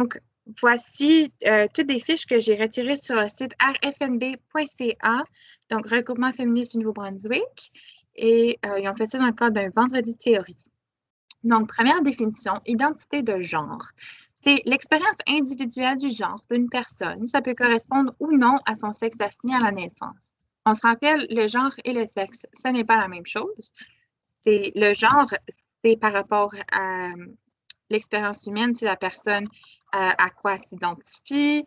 Donc, voici toutes des fiches que j'ai retirées sur le site rfnb.ca, donc Regroupement féministe du Nouveau-Brunswick, et ils ont fait ça dans le cadre d'un vendredi théorie. Donc, première définition, identité de genre. C'est l'expérience individuelle du genre d'une personne. Ça peut correspondre ou non à son sexe assigné à la naissance. On se rappelle, le genre et le sexe, ce n'est pas la même chose. C'est le genre, c'est par rapport à l'expérience humaine, c'est la personne à quoi elle s'identifie,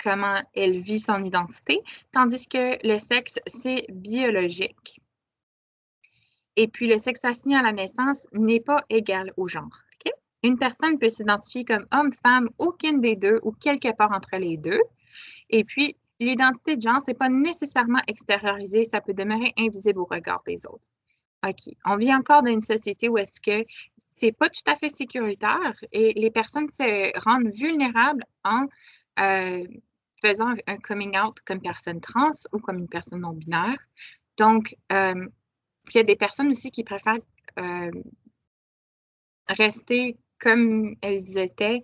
comment elle vit son identité, tandis que le sexe, c'est biologique. Et puis, le sexe assigné à la naissance n'est pas égal au genre. Okay? Une personne peut s'identifier comme homme, femme, aucune des deux ou quelque part entre les deux. Et puis, l'identité de genre, c'est pas nécessairement extériorisé, ça peut demeurer invisible au regard des autres. OK. On vit encore dans une société où est-ce que c'est pas tout à fait sécuritaire et les personnes se rendent vulnérables en faisant un coming out comme personne trans ou comme une personne non-binaire. Donc, puis il y a des personnes aussi qui préfèrent rester comme elles étaient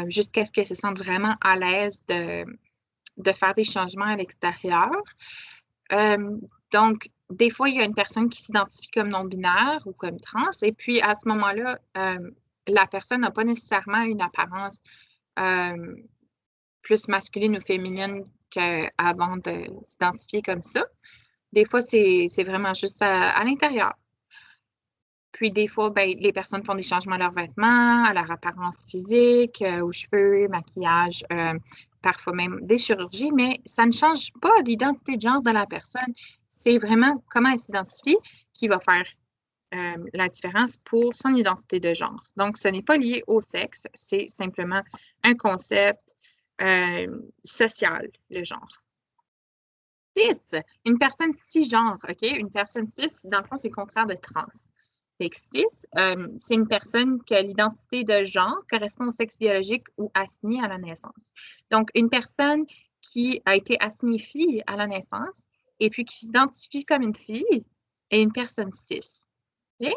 jusqu'à ce qu'elles se sentent vraiment à l'aise de faire des changements à l'extérieur. Donc, des fois, il y a une personne qui s'identifie comme non-binaire ou comme trans, et puis à ce moment-là, la personne n'a pas nécessairement une apparence plus masculine ou féminine qu'avant de s'identifier comme ça. Des fois, c'est vraiment juste à l'intérieur. Puis des fois, ben, les personnes font des changements à leurs vêtements, à leur apparence physique, aux cheveux, maquillage, parfois même des chirurgies, mais ça ne change pas l'identité de genre de la personne. C'est vraiment comment elle s'identifie qui va faire la différence pour son identité de genre. Donc, ce n'est pas lié au sexe, c'est simplement un concept social, le genre. Cis, une personne cisgenre, OK? Une personne cis, dans le fond, c'est le contraire de trans. Fait que cis, c'est une personne que l'identité de genre correspond au sexe biologique ou assigné à la naissance. Donc, une personne qui a été assignée fille à la naissance et puis qui s'identifie comme une fille est une personne cis. OK?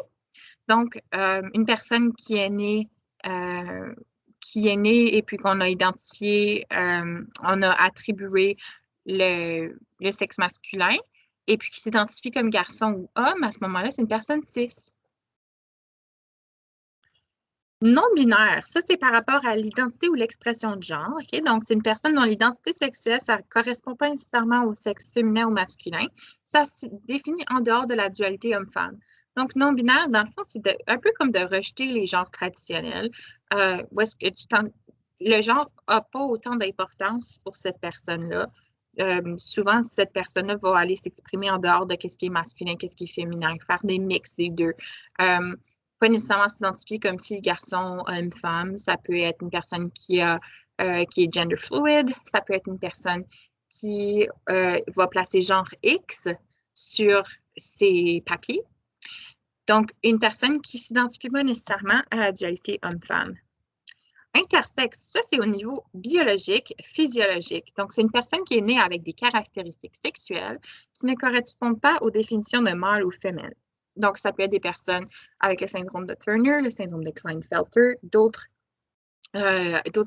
Donc, une personne qui est née et puis qu'on a identifié, on a attribué le sexe masculin et puis qui s'identifie comme garçon ou homme, à ce moment-là, c'est une personne cis. Non-binaire, ça c'est par rapport à l'identité ou l'expression de genre. Okay? Donc, c'est une personne dont l'identité sexuelle, ça ne correspond pas nécessairement au sexe féminin ou masculin. Ça se définit en dehors de la dualité homme-femme. Donc, non-binaire, dans le fond, c'est un peu comme de rejeter les genres traditionnels. Où est-ce que le genre n'a pas autant d'importance pour cette personne-là. Souvent, cette personne-là va aller s'exprimer en dehors de ce qui est masculin, qu'est-ce qui est féminin, faire des mix des deux. Pas nécessairement s'identifier comme fille, garçon, homme, femme. Ça peut être une personne qui est gender fluid. Ça peut être une personne qui va placer genre X sur ses papiers. Donc, une personne qui ne s'identifie pas nécessairement à la dualité homme-femme. Intersexe, ça c'est au niveau biologique, physiologique. Donc, c'est une personne qui est née avec des caractéristiques sexuelles qui ne correspondent pas aux définitions de mâle ou femelle. Donc, ça peut être des personnes avec le syndrome de Turner, le syndrome de Klinefelter, d'autres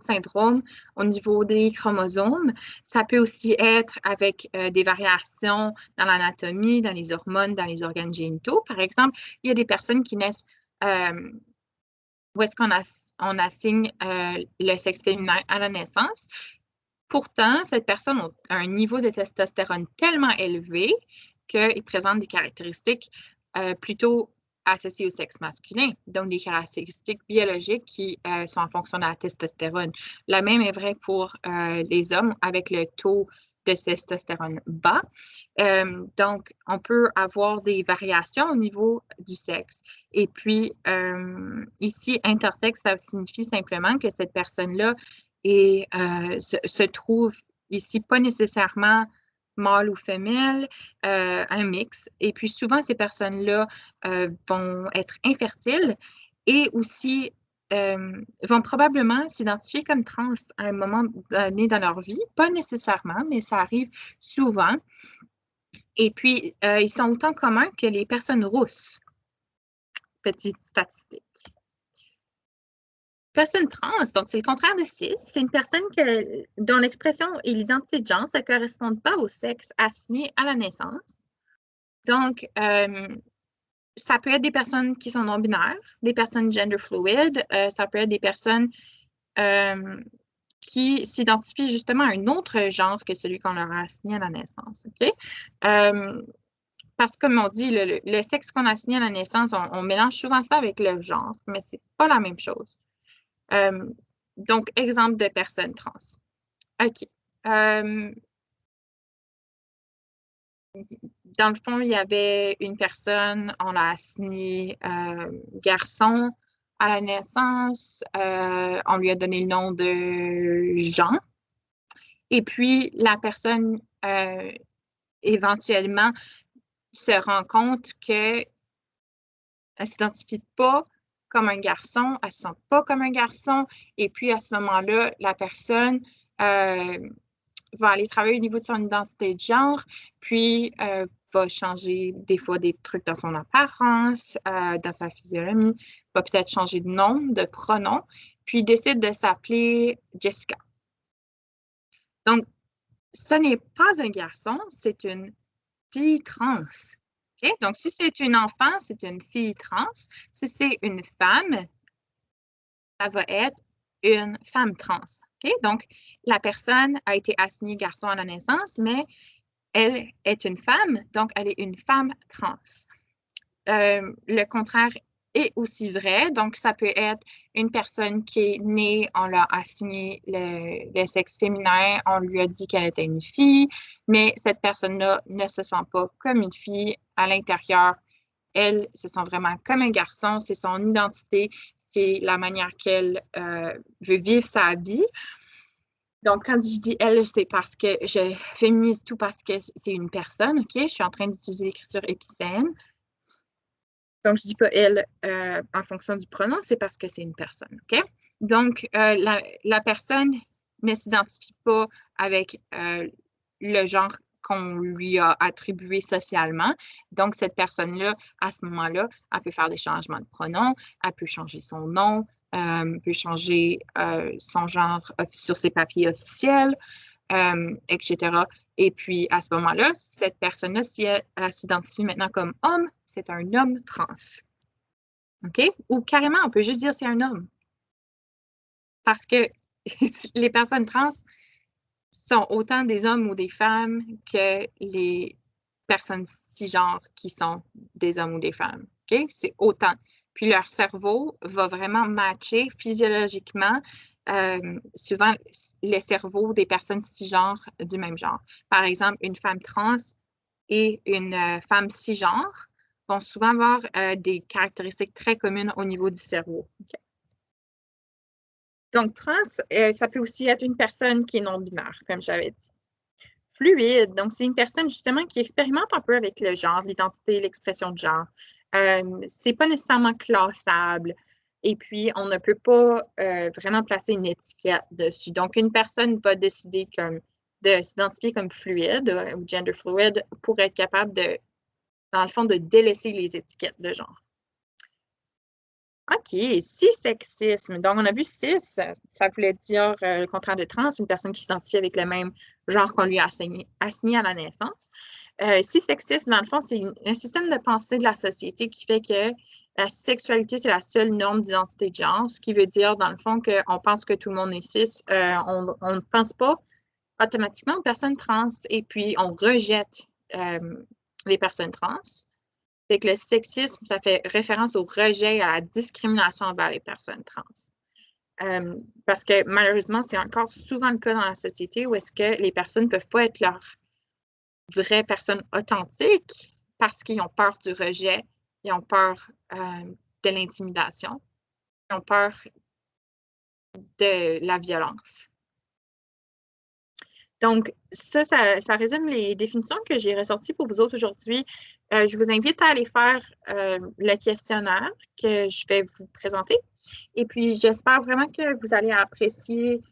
syndromes au niveau des chromosomes. Ça peut aussi être avec des variations dans l'anatomie, dans les hormones, dans les organes génitaux. Par exemple, il y a des personnes qui naissent où est-ce qu'on assigne le sexe féminin à la naissance. Pourtant, cette personne a un niveau de testostérone tellement élevé qu'il présente des caractéristiques plutôt associées au sexe masculin, donc des caractéristiques biologiques qui sont en fonction de la testostérone. La même est vraie pour les hommes avec le taux de testostérone bas. Donc, on peut avoir des variations au niveau du sexe. Et puis, ici, intersexe, ça signifie simplement que cette personne-là se trouve ici pas nécessairement mâle ou femelle, un mix. Et puis, souvent, ces personnes-là vont être infertiles et aussi vont probablement s'identifier comme trans à un moment donné dans leur vie. Pas nécessairement, mais ça arrive souvent. Et puis, ils sont autant communs que les personnes rousses. Petite statistique. personne trans, donc c'est le contraire de cis, c'est une personne dont l'expression et l'identité de genre ne correspondent pas au sexe assigné à la naissance. Donc, ça peut être des personnes qui sont non-binaires, des personnes gender fluid, ça peut être des personnes qui s'identifient justement à un autre genre que celui qu'on leur a assigné à la naissance. OK? Parce que, comme on dit, le sexe qu'on a assigné à la naissance, on mélange souvent ça avec le genre, mais c'est pas la même chose. Donc, exemple de personnes trans. OK. Dans le fond, il y avait une personne, on l'a assigné garçon à la naissance. On lui a donné le nom de Jean. Et puis, la personne, éventuellement, se rend compte qu'elle ne s'identifie pas comme un garçon, elle ne se sent pas comme un garçon. Et puis, à ce moment-là, la personne va aller travailler au niveau de son identité de genre, puis va changer des fois des trucs dans son apparence, dans sa physionomie, va peut-être changer de nom, de pronom, puis décide de s'appeler Jessica. Donc, ce n'est pas un garçon, c'est une fille trans. Okay? Donc, si c'est une enfant, c'est une fille trans. Si c'est une femme, ça va être une femme trans. Okay? Donc, la personne a été assignée garçon à la naissance, mais elle est une femme, donc elle est une femme trans. Le contraire est aussi vrai, donc ça peut être une personne qui est née, on l'a assigné le sexe féminin, on lui a dit qu'elle était une fille, mais cette personne-là ne se sent pas comme une fille à l'intérieur. Elle se sent vraiment comme un garçon, c'est son identité, c'est la manière qu'elle veut vivre sa vie. Donc, quand je dis elle, c'est parce que je féminise tout parce que c'est une personne, OK? Je suis en train d'utiliser l'écriture épicène. Donc, je ne dis pas elle en fonction du pronom, c'est parce que c'est une personne, OK? Donc, la personne ne s'identifie pas avec le genre qu'on lui a attribué socialement. Donc, cette personne-là, à ce moment-là, elle peut faire des changements de pronoms, elle peut changer son nom, peut changer son genre sur ses papiers officiels, etc. Et puis, à ce moment-là, cette personne-là, si elle s'identifie maintenant comme homme, c'est un homme trans. OK? Ou carrément, on peut juste dire c'est un homme. Parce que les personnes trans sont autant des hommes ou des femmes que les personnes cisgenres qui sont des hommes ou des femmes. OK? C'est autant. Puis leur cerveau va vraiment matcher physiologiquement souvent les cerveaux des personnes cisgenres du même genre. Par exemple, une femme trans et une femme cisgenre vont souvent avoir des caractéristiques très communes au niveau du cerveau. Okay. Donc, trans, ça peut aussi être une personne qui est non-binaire, comme j'avais dit. Fluide, donc c'est une personne justement qui expérimente un peu avec le genre, l'identité, l'expression de genre. C'est pas nécessairement classable. Et puis, on ne peut pas vraiment placer une étiquette dessus. Donc, une personne va décider de s'identifier comme fluide ou gender fluid pour être capable de, dans le fond, de délaisser les étiquettes de genre. OK, cissexisme. Donc, on a vu cis, ça voulait dire le contraire de trans, une personne qui s'identifie avec le même genre qu'on lui a assigné à la naissance. Cissexisme, dans le fond, c'est un système de pensée de la société qui fait que la sexualité, c'est la seule norme d'identité de genre, ce qui veut dire, dans le fond, qu'on pense que tout le monde est cis. On ne pense pas automatiquement aux personnes trans et puis on rejette les personnes trans. Fait que le sexisme, ça fait référence au rejet et à la discrimination envers les personnes trans. Parce que malheureusement, c'est encore souvent le cas dans la société où est-ce que les personnes ne peuvent pas être leur vraie personne authentique parce qu'ils ont peur du rejet, ils ont peur de l'intimidation, ils ont peur de la violence. Donc, ça résume les définitions que j'ai ressorties pour vous autres aujourd'hui. Je vous invite à aller faire le questionnaire que je vais vous présenter. Et puis, j'espère vraiment que vous allez apprécier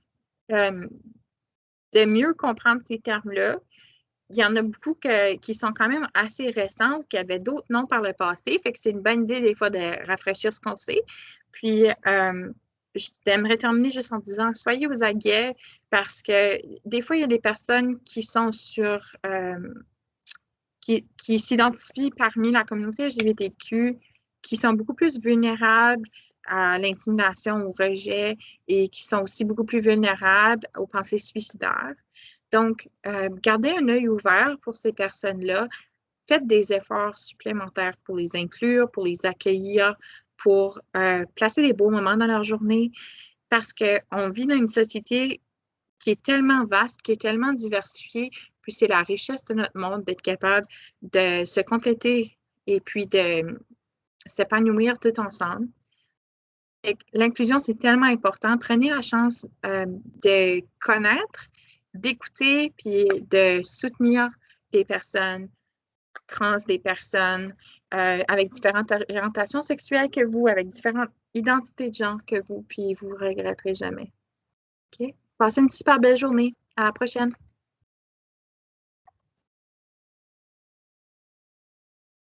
de mieux comprendre ces termes-là. Il y en a beaucoup qui sont quand même assez récents, qui avaient d'autres noms par le passé. Fait que c'est une bonne idée des fois de rafraîchir ce qu'on sait. Puis, je t'aimerais terminer juste en disant, soyez aux aguets parce que des fois, il y a des personnes qui sont qui s'identifient parmi la communauté LGBTQ, qui sont beaucoup plus vulnérables à l'intimidation, au rejet et qui sont aussi beaucoup plus vulnérables aux pensées suicidaires. Donc, gardez un œil ouvert pour ces personnes-là. Faites des efforts supplémentaires pour les inclure, pour les accueillir, pour placer des beaux moments dans leur journée, parce qu'on vit dans une société qui est tellement vaste, qui est tellement diversifiée, puis c'est la richesse de notre monde d'être capable de se compléter et puis de s'épanouir tout ensemble. L'inclusion, c'est tellement important. Prenez la chance de connaître, d'écouter, puis de soutenir des personnes trans, des personnes avec différentes orientations sexuelles que vous, avec différentes identités de genre que vous, puis vous ne regretterez jamais. OK? Passez une super belle journée. À la prochaine.